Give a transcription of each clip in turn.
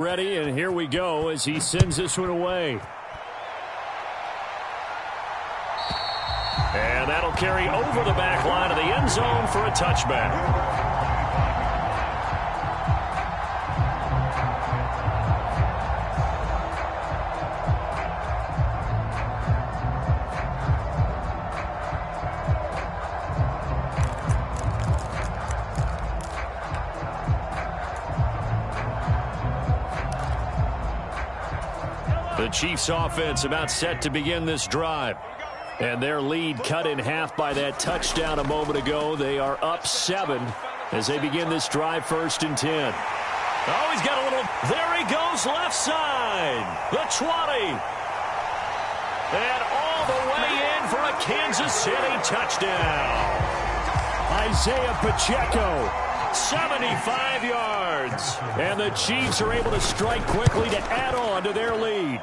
Ready, and here we go as he sends this one away. And that'll carry over the back line of the end zone for a touchback. The Chiefs offense about set to begin this drive. And their lead cut in half by that touchdown a moment ago. They are up 7 as they begin this drive, 1st and 10. Oh, he's got a little. There he goes, left side. The 20. And all the way in for a Kansas City touchdown. Isaiah Pacheco, 75 yards. And the Chiefs are able to strike quickly to add on to their lead.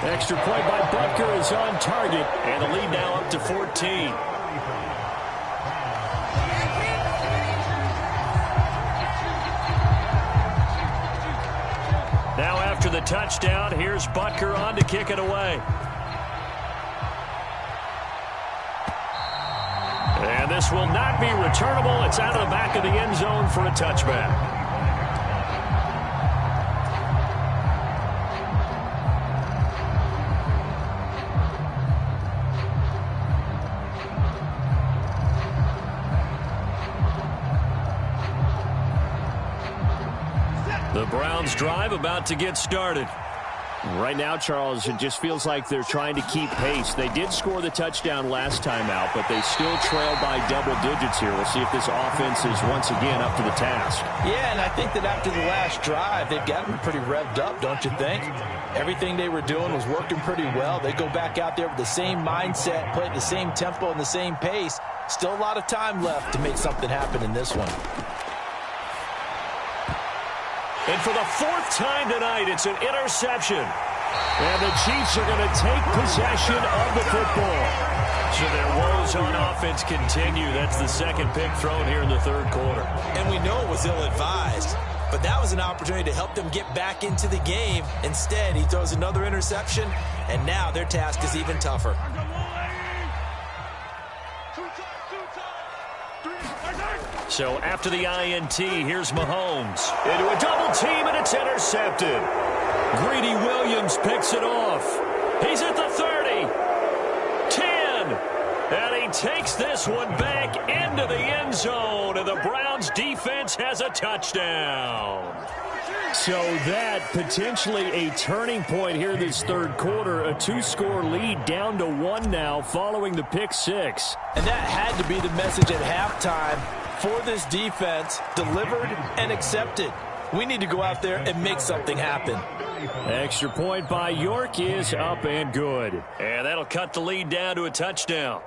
Extra point by Butker is on target, and the lead now up to 14. Now after the touchdown, here's Butker on to kick it away. And this will not be returnable. It's out of the back of the end zone for a touchback. The Browns drive about to get started. Right now, Charles, it just feels like they're trying to keep pace. They did score the touchdown last time out, but they still trail by double digits here. We'll see if this offense is once again up to the task. Yeah, and I think that after the last drive, they've gotten pretty revved up, don't you think? Everything they were doing was working pretty well. They go back out there with the same mindset, play at the same tempo and the same pace. Still a lot of time left to make something happen in this one. And for the 4th time tonight, it's an interception. And the Chiefs are going to take possession of the football. So their woes on offense continue. That's the 2nd pick thrown here in the 3rd quarter. And we know it was ill-advised, but that was an opportunity to help them get back into the game. Instead, he throws another interception, and now their task is even tougher. So after the INT, here's Mahomes into a double team, and it's intercepted. Greedy Williams picks it off. He's at the 30, 10, and he takes this one back into the end zone, and the Browns defense has a touchdown. So that potentially a turning point here this 3rd quarter. A 2-score lead down to 1 now following the pick 6. And that had to be the message at halftime for this defense, delivered and accepted. We need to go out there and make something happen. Extra point by York is up and good. And that'll cut the lead down to a touchdown.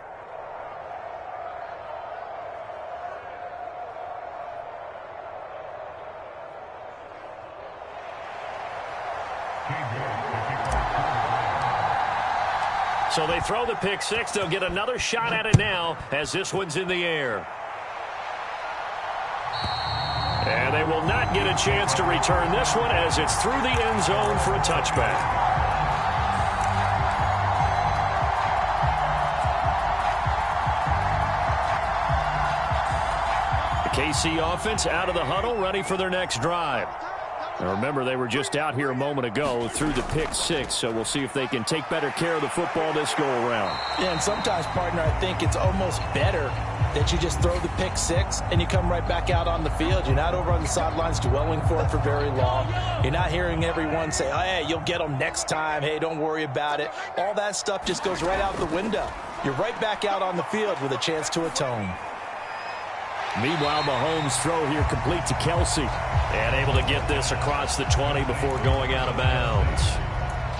So they throw the pick 6. They'll get another shot at it now as this one's in the air. And they will not get a chance to return this one as it's through the end zone for a touchback. The KC offense out of the huddle, ready for their next drive. Now remember, they were just out here a moment ago through the pick 6, so we'll see if they can take better care of the football this go around. Yeah, and sometimes, partner, I think it's almost better that you just throw the pick 6 and you come right back out on the field. You're not over on the sidelines dwelling for it for very long. You're not hearing everyone say, oh, hey, you'll get them next time. Hey, don't worry about it. All that stuff just goes right out the window. You're right back out on the field with a chance to atone. Meanwhile, Mahomes' throw here complete to Kelsey. And able to get this across the 20 before going out of bounds.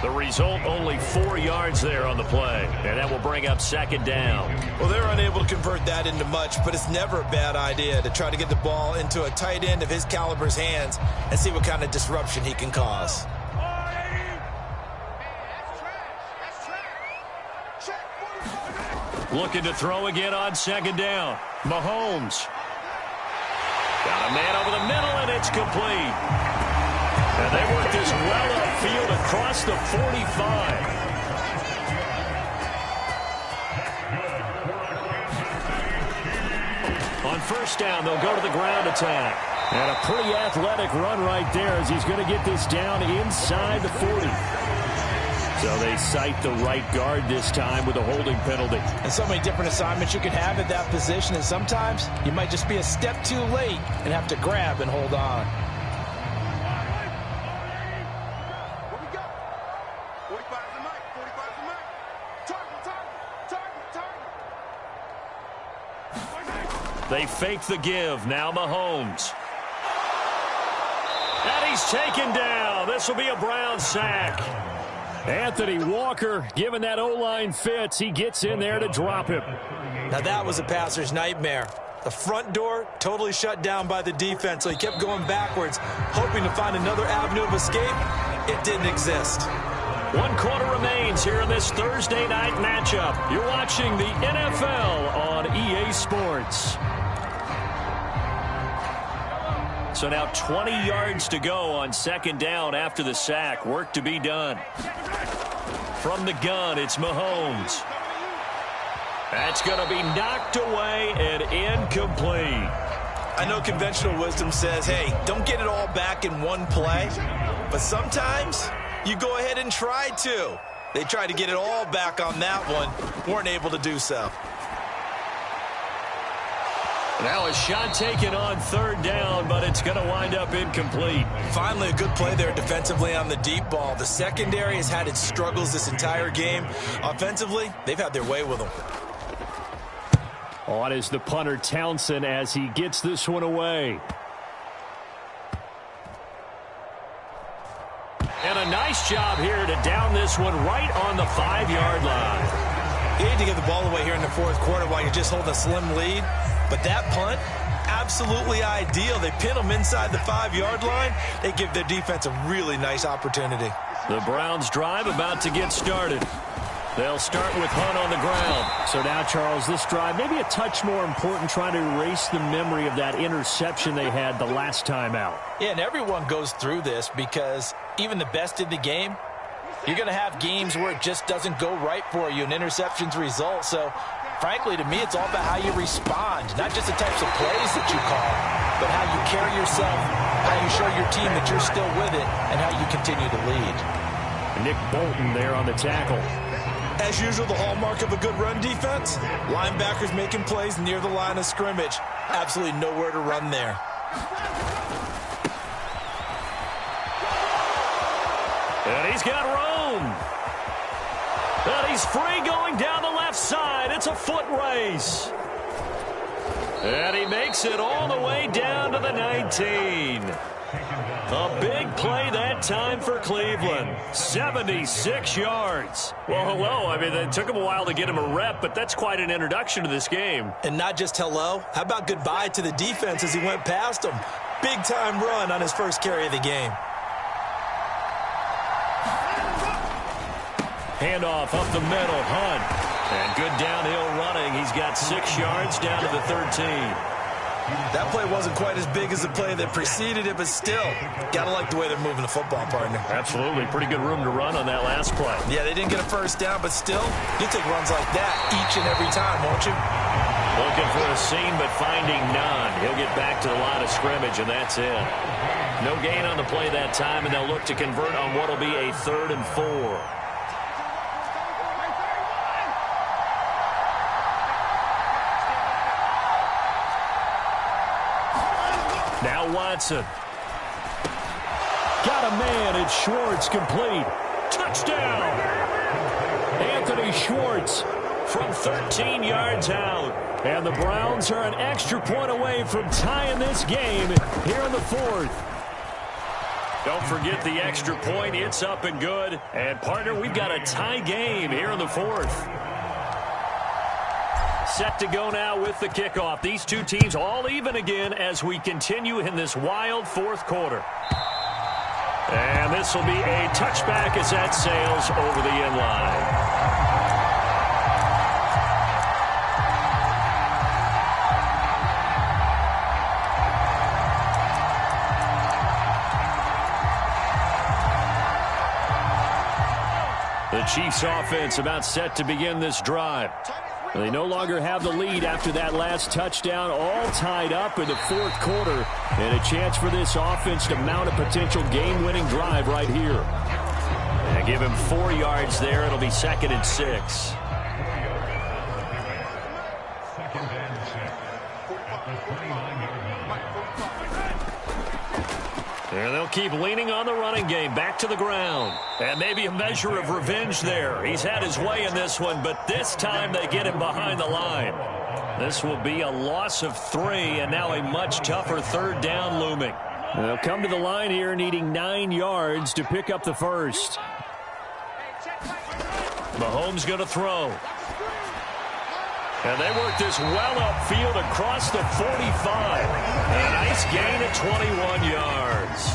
The result, only 4 yards there on the play. And that will bring up 2nd down. Well, they're unable to convert that into much, but it's never a bad idea to try to get the ball into a tight end of his caliber's hands and see what kind of disruption he can cause. Looking to throw again on 2nd down. Mahomes. Got a man over the middle, and it's complete. And they work this well upfield across the 45. On first down, they'll go to the ground attack. And a pretty athletic run right there as he's going to get this down inside the 40. So they cite the right guard this time with a holding penalty. And so many different assignments you can have at that position, and sometimes you might just be a step too late and have to grab and hold on. Where we go? 45 is the mic. 45 is the mic. Target. They fake the give. Now Mahomes. And he's taken down. This will be a Brown sack. Anthony Walker, given that O-line fits, he gets in there to drop him. Now that was a passer's nightmare. The front door totally shut down by the defense, so he kept going backwards, hoping to find another avenue of escape. It didn't exist. 1 quarter remains here in this Thursday night matchup. You're watching the NFL on EA Sports. So now 20 yards to go on second down after the sack. Work to be done. From the gun, it's Mahomes. That's going to be knocked away and incomplete. I know conventional wisdom says, hey, don't get it all back in one play. But sometimes you go ahead and try to. They tried to get it all back on that one. Weren't able to do so. Now a shot taken on third down, but it's going to wind up incomplete. Finally, a good play there defensively on the deep ball. The secondary has had its struggles this entire game. Offensively, they've had their way with them. On is the punter Townsend as he gets this one away. And a nice job here to down this one right on the 5-yard line. You need to give the ball away here in the fourth quarter while you're just holding a slim lead. But that punt, absolutely ideal. They pin them inside the 5-yard line. They give their defense a really nice opportunity. The Browns drive about to get started. They'll start with Hunt on the ground. So now, Charles, this drive maybe a touch more important, trying to erase the memory of that interception they had the last time out. Yeah, and everyone goes through this because even the best in the game, you're going to have games where it just doesn't go right for you and interceptions result. So, frankly, to me, it's all about how you respond, not just the types of plays that you call, but how you carry yourself, how you show your team that you're still with it, and how you continue to lead. Nick Bolton there on the tackle. As usual, the hallmark of a good run defense, linebackers making plays near the line of scrimmage. Absolutely nowhere to run there. And he's got room. And he's free going down the left side. It's a foot race. And he makes it all the way down to the 19. A big play that time for Cleveland. 76 yards. Well, hello. I mean, it took him a while to get him a rep, but that's quite an introduction to this game. And not just hello. How about goodbye to the defense as he went past him? Big-time run on his first carry of the game. Handoff up the middle, Hunt. And good downhill running. He's got 6 yards down to the 13. That play wasn't quite as big as the play that preceded it, but still, gotta like the way they're moving the football, partner. Absolutely. Pretty good room to run on that last play. Yeah, they didn't get a first down, but still, you'll take runs like that each and every time, won't you? Looking for a seam, but finding none. He'll get back to the line of scrimmage, and that's it. No gain on the play that time, and they'll look to convert on what will be a 3rd and 4. Now Watson. Got a man. It's Schwartz, complete. Touchdown! Anthony Schwartz from 13 yards out. And the Browns are an extra point away from tying this game here in the 4th. Don't forget the extra point. It's up and good. And, partner, we've got a tie game here in the 4th. Set to go now with the kickoff. These two teams all even again as we continue in this wild 4th quarter. And this will be a touchback as that sails over the end line. The Chiefs offense about set to begin this drive. They no longer have the lead after that last touchdown, all tied up in the fourth quarter, and a chance for this offense to mount a potential game-winning drive right here. And give him 4 yards there. It'll be 2nd and 6. And they'll keep leaning on the running game. Back to the ground. And maybe a measure of revenge there. He's had his way in this one, but this time they get him behind the line. This will be a loss of 3, and now a much tougher 3rd down looming. They'll come to the line here needing 9 yards to pick up the first. Mahomes going to throw. And they work this well upfield across the 45. A nice gain at 21 yards.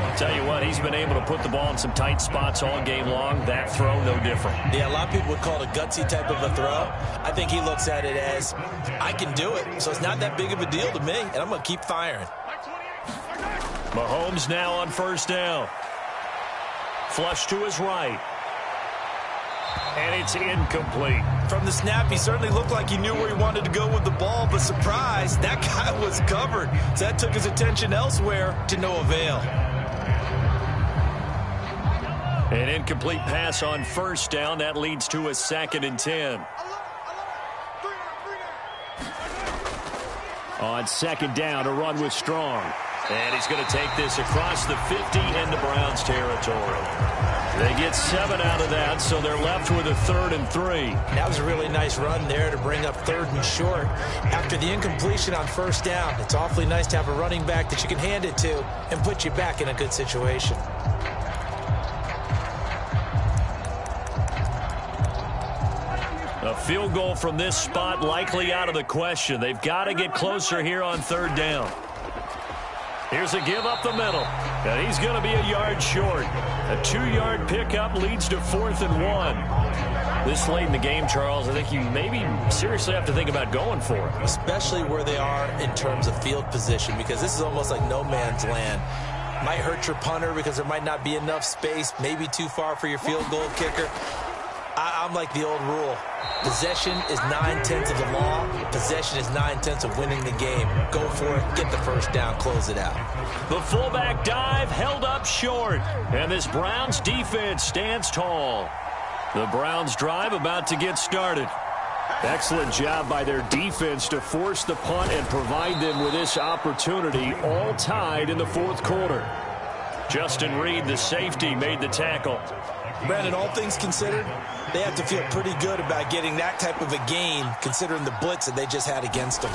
I'll tell you what, he's been able to put the ball in some tight spots all game long. That throw, no different. Yeah, a lot of people would call it a gutsy type of a throw. I think he looks at it as, I can do it. So it's not that big of a deal to me, and I'm going to keep firing. Mahomes now on 1st down. Flush to his right. And it's incomplete. From the snap, he certainly looked like he knew where he wanted to go with the ball, but surprise, that guy was covered. So that took his attention elsewhere to no avail. An incomplete pass on 1st down. That leads to a 2nd and 10. On 2nd down, a run with Strong. And he's going to take this across the 50 into Browns territory. They get 7 out of that, so they're left with a 3rd and 3. That was a really nice run there to bring up 3rd and short. After the incompletion on 1st down, it's awfully nice to have a running back that you can hand it to and put you back in a good situation. A field goal from this spot likely out of the question. They've got to get closer here on 3rd down. Here's a give up the middle, and he's going to be a yard short. A 2-yard pickup leads to 4th and 1. This late in the game, Charles, I think you maybe seriously have to think about going for it. Especially where they are in terms of field position, because this is almost like no man's land. Might hurt your punter because there might not be enough space, maybe too far for your field goal kicker. I'm like the old rule. Possession is 9/10 of the law. Possession is 9/10 of winning the game. Go for it. Get the 1st down. Close it out. The fullback dive held up short. And this Browns defense stands tall. The Browns drive about to get started. Excellent job by their defense to force the punt and provide them with this opportunity, all tied in the 4th quarter. Justin Reed, the safety, made the tackle. Brandon, all things considered, they have to feel pretty good about getting that type of a gain, considering the blitz that they just had against them.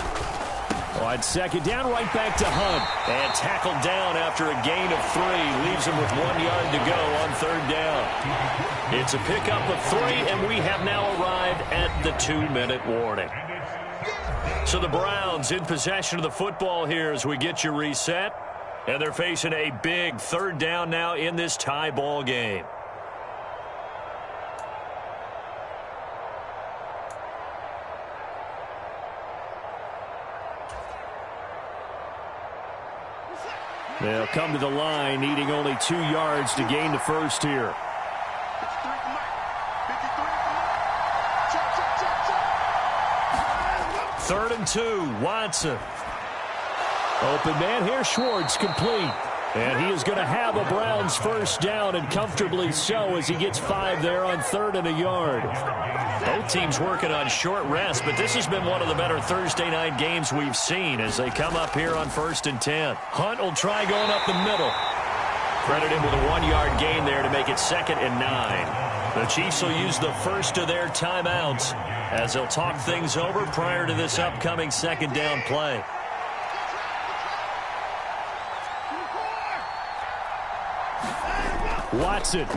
On 2nd down, right back to Hunt. And tackled down after a gain of 3. Leaves him with 1 yard to go on 3rd down. It's a pickup of 3, and we have now arrived at the 2-minute warning. So the Browns in possession of the football here as we get you reset. And they're facing a big 3rd down now in this tie ball game. They'll come to the line, needing only 2 yards to gain the first here. Third and 2, Watson. Open man here, Schwartz, complete. And he is going to have a Browns 1st down, and comfortably so, as he gets 5 there on 3rd and a yard. Both teams working on short rest, but this has been one of the better Thursday night games we've seen as they come up here on 1st and 10. Hunt will try going up the middle. Credit him with a 1-yard gain there to make it 2nd and 9. The Chiefs will use the first of their timeouts as they'll talk things over prior to this upcoming 2nd down play. Watson.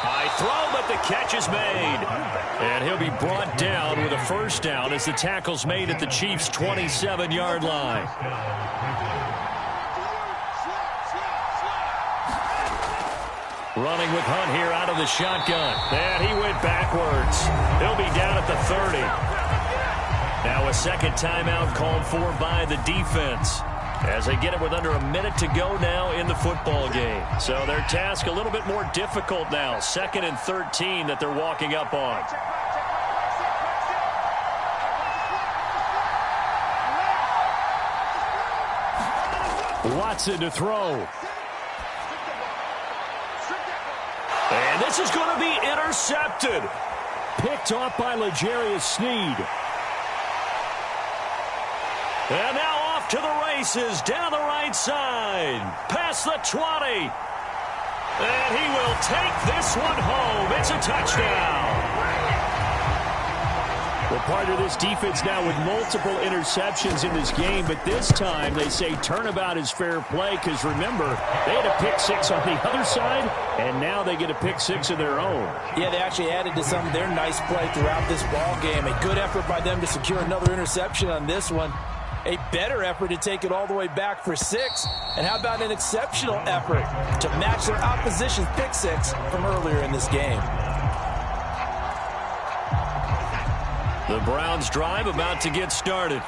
High throw, but the catch is made. And he'll be brought down with a 1st down as the tackle's made at the Chiefs' 27-yard line. Running with Hunt here out of the shotgun. And he went backwards. He'll be down at the 30. Now a 2nd timeout called for by the defense. as they get it with under a minute to go now in the football game. So their task a little bit more difficult now. 2nd and 13 that they're walking up on. Watson to throw. And this is going to be intercepted. Picked off by L'Jarius Sneed. And now off to the races down the right side. Past the 20. And he will take this one home. It's a touchdown. Well, part of this defense now with multiple interceptions in this game, but this time they say turnabout is fair play because, remember, they had a pick 6 on the other side, and now they get a pick 6 of their own. Yeah, they actually added to some of their nice play throughout this ball game. A good effort by them to secure another interception on this one. A better effort to take it all the way back for 6. And how about an exceptional effort to match their opposition's pick 6 from earlier in this game? The Browns drive about to get started.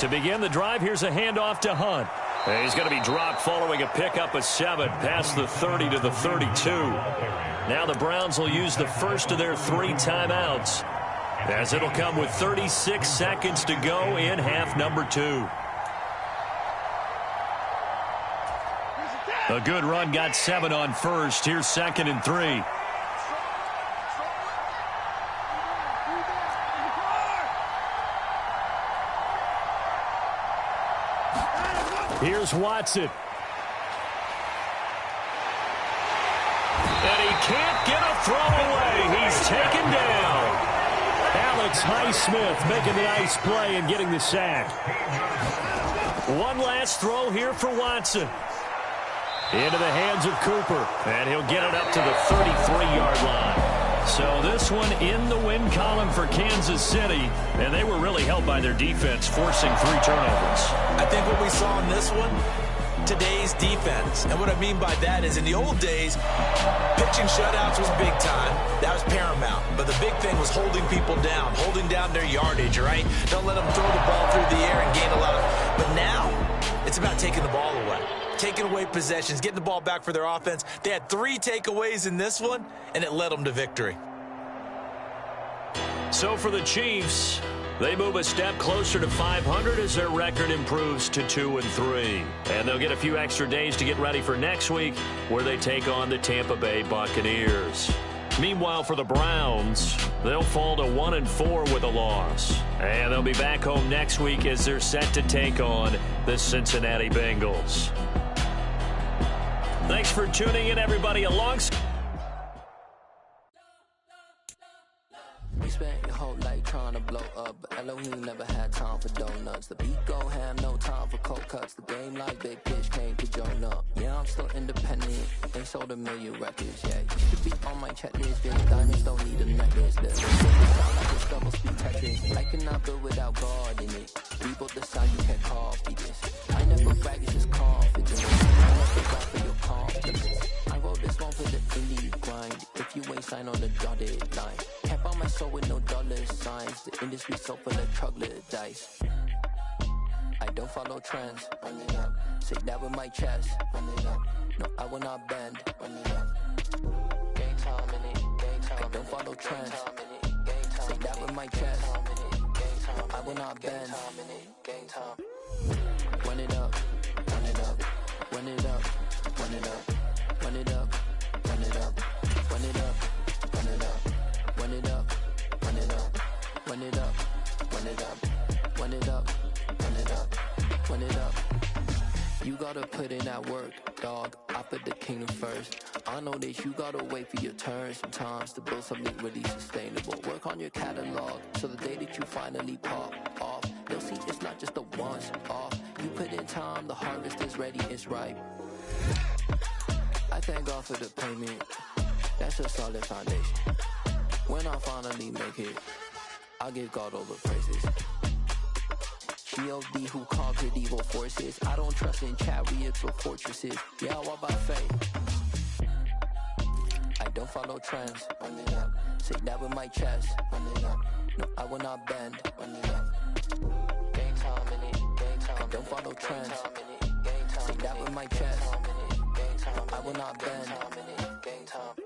To begin the drive, here's a handoff to Hunt. And he's going to be dropped following a pickup of 7 past the 30 to the 32. Now the Browns will use the first of their 3 timeouts, as it'll come with 36 seconds to go in half number 2. A good run got 7 on first. Here's 2nd and 3. Here's Watson. And he can't get a throw away. He's taken down. Alex Highsmith making the nice play and getting the sack. One last throw here for Watson. Into the hands of Cooper. And he'll get it up to the 33-yard line. So this one in the win column for Kansas City. And they were really helped by their defense, forcing 3 turnovers. I think what we saw in this one, today's defense. And what I mean by that is in the old days, pitching shutouts was big time. That was paramount. But the big thing was holding people down, holding down their yardage, right? Don't let them throw the ball through the air and gain a lot of... But now, it's about taking the ball away. Taking away possessions, getting the ball back for their offense. They had 3 takeaways in this one, and it led them to victory. So for the Chiefs, they move a step closer to 500 as their record improves to 2-3. And they'll get a few extra days to get ready for next week, where they take on the Tampa Bay Buccaneers. Meanwhile, for the Browns, they'll fall to 1-4 with a loss. And they'll be back home next week as they're set to take on the Cincinnati Bengals. Thanks for tuning in, everybody. You spent your whole life trying to blow up, but Elohim never had time for donuts. The beat go ham, no time for cold cuts. The game like big bitch came to join up. Yeah, I'm still independent. They sold 1 million records. Yeah, used to be on my checklist. Big diamonds don't need a necklace. The sound like it's double speed Tetris. I cannot build without God in it. We both decide you can't copy this. I never brag, it's just confidence. I never brag for your confidence. I wrote this one for the indie grind. If you ain't signed on the dotted line, can't buy my soul with no dollar signs. The industry so full of troglodytes. I don't follow trends. Say that with my chest. No, I will not bend. Game time in it. I don't follow trends. Say that with my chest. No, I will not bend. Game time. Run it up. Run it up. Run it up. Run it up. Run it up. Run it up. Run it up. Run it up. Run it up. Run it up. Run it up. Run it up. Run it up. Run it up. Run it up. You gotta put in that work, dog. I put the kingdom first. I know that you gotta wait for your turn sometimes to build something really sustainable. Work on your catalog so the day that you finally pop off, you'll see it's not just a once off. You put in time, the harvest is ready, it's ripe. I thank God for the payment. That's a solid foundation. When I finally make it, I'll give God all the praises. G.O.D. who conquered evil forces. I don't trust in chariots or fortresses. Yeah, I walk by faith. I don't follow trends. Say that with my chest. No, I will not bend. trends. Say that with my chest. I will not bend.